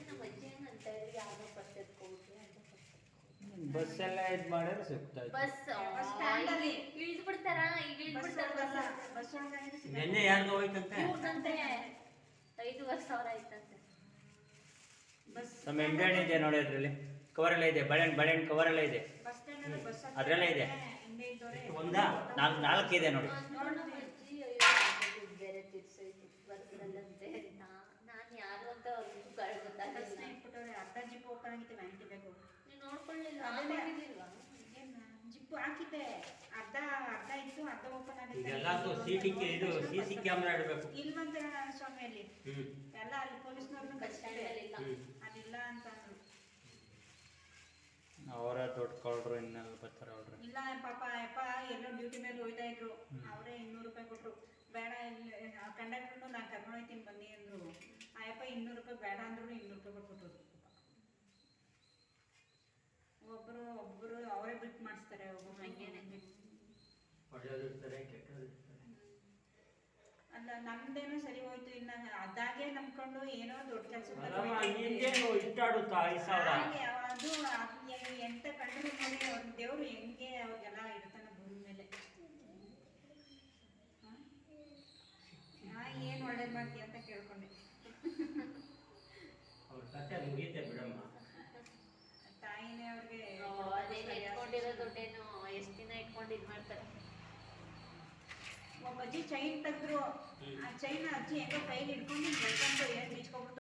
ನಮ್ಮ ಅಜ್ಜಿ ಅಂತ ಯಾರೋ ಬಸ್ ಎತ್ಕೊಬಿಟ್ರೆ ಅಂತ ಬಸ್ ಎಲ್ಲ ಇದು ಮಾಡಿದ್ರೆ ಸಿಗ್ತಾಯಿತ್ತು. ಬಸ್ ಸ್ಟ್ಯಾಂಡಲ್ಲಿ ಇಳಿದು ಬಿಡ್ತಾರ, ಈಗ ಇಳಿದು ಬಿಡ್ತಾರ. ಬಸ್ ಒಳಗೆ ನೆನ್ನೆ ಯಾರ್ದು ಹೋಯ್ತಂತೆ? 5,000 ಆಯ್ತಂತೆ. ಬಸ್ ನಮ್ಮ ಎಂಟಣೆ ಇದೆ ನೋಡಿ, ಅದರಲ್ಲಿ ಕವರ್ ಎಲ್ಲ ಇದೆ, ಬಳೆಹಣ್ಣು ಕವರ್ ಎಲ್ಲ ಇದೆ, ಬಸ್ ಸ್ಟ್ಯಾಂಡ್ ಬಸ್ ಅದ್ರಲ್ಲೇ ಇದೆ. ಹಿಂದೆ ಇದ್ದೋರೆ ಒಂದಾ? ನಾಲ್ಕು ಇದೆ ನೋಡಿ. ನಮ್ಮ ಅಜ್ಜಿ ಬೇರೆ ತಿರ್ಸೈತಿ ಬರ್ತಿರಲ್ಲಂತೆ. ನಾನು ಯಾರು ಅಂತ ಅವ್ರಿಗೂ ಗೊತ್ತಾಗಲ್ಲ. ಇಟ್ಬಿಟ್ಟವ್ರೆ. ಅರ್ಧ ಜಿಪ್ ಓಪನ್ ಆಗಿತ್ತು, ವ್ಯಾನಿಟಿ ಬೇಕು. ನೀನು ನೋಡ್ಕೊಳ್ಳಿಲ್ಲ, ಹಾಕಿದ್ದಿಲ್ವಾ? ಜಿಪ್ ಹಾಕಿದ್ದೆ, ಅರ್ಧ ಇತ್ತು, ಅರ್ಧ ಓಪನ್ ಆಗಿತ್ತು. ಇದೆಲ್ಲ ಸಿಟಿಗೆ ಇದು CC ಕ್ಯಾಮ್ರಾ ಇಡಬೇಕು. ಇಲ್ವಂತೆ ಸ್ವಾಮಿಯಲ್ಲಿ ಹ್ಮ್. ಎಲ್ಲ ಅಲ್ಲಿ ಪೊಲೀಸ್ನವ್ರನ್ನ ಬಸ್ ಸ್ಟ್ಯಾಂಡಲ್ಲಿ ಇಲ್ಲ. ಅದಿಲ್ಲ ಅಂತ ಅಂದ್ರು. ಅವರ ದೊಡ್ಡ ಕಳ್ರು ಇನ್ನೆಲ್ಲ ಬರ್ತಾರೆ ಅವ್ರು. ಇಲ್ಲ ಪಾಪ ಅಪ್ಪ ಎಲ್ಲೋ ಡ್ಯೂಟಿ ಮೇಲೆ ಹೋಯ್ತಾ ಇದ್ರು, ಅವರೇ 200 ರೂಪಾಯಿ ಕೊಟ್ರು. ಬೇಡ ಕಂಡಕ್ಟರ್ನು ನಾನು ಕರ್ಕೊಂಡು ಹೋಯ್ತೀನಿ ಬನ್ನಿ ಅಂದ್ರು. ಅಯ್ಯಪ್ಪ 200 ರೂಪಾಯಿ ಬೇಡ ಅಂದ್ರು 200 ರೂಪಾಯಿ ಕೊಟ್ಬಿಟ್ರು. ಒಬ್ಬರು ಅವರೇ ಬಿಟ್ಟು ಮಾಡಿಸ್ತಾರೆ. ಒಬ್ಬರು ಹಂಗೇನೆ ಒಳ್ಳೆಯದು ಇರ್ತಾರೆ, ಕೆಟ್ಟದ್ದು ಇರ್ತಾರೆ. ಅಲ್ಲ ನಮ್ದೇನೋ ಸರಿ ಹೋಯ್ತು. ಇನ್ನ ಅದಾಗೆ ನಂಬ್ಕೊಂಡು ಏನೋ ದೊಡ್ಡ ಕೆಲಸ ಅಲ್ಲಮ್ಮ, ಹಿಂಗೇನು ಇಷ್ಟಾಡುತ್ತಾ 5,000? ಅದು ಎಂತ ಕಂಡು ನೋಡಿ ಅವ್ರ ದೇವ್ರು ಹೆಂಗೆ ಅವ್ರಿಗೆಲ್ಲ ಇರ್ತಾನೆ ಭೂಮಿ ಮೇಲೆ. ಏನು ಒಳ್ಳೇದು ಮಾಡ್ತೀಯ ಅಂತ ಕೇಳ್ಕೊಂಡೆ. ಅವ್ರ ಕತೆ ಮುಗೀತೆ ಬಿಡಮ್ಮ. ತಾಯಿನೇ ಅವ್ರಿಗೆ ಅದೇನು ಇಟ್ಕೊಂಡಿರೋ ದುಡ್ಡೇನು ಎಷ್ಟು ದಿನ ಇಟ್ಕೊಂಡು ಇದು ಮಾಡ್ತಾರೆ. ಒಬ್ಬ ಅಜ್ಜಿ ಚೈನ್ ತೆಗೆದ್ರು. ಆ ಚೈನ್ ಅಜ್ಜಿ ಹೆಂಗೋ ಕೈಲಿ ಹಿಡ್ಕೊಂಡು ಬೆಳ್ಕೊಂಡು ಏನು ಬೀಚ್ಕೊಬಿಟ್ಟು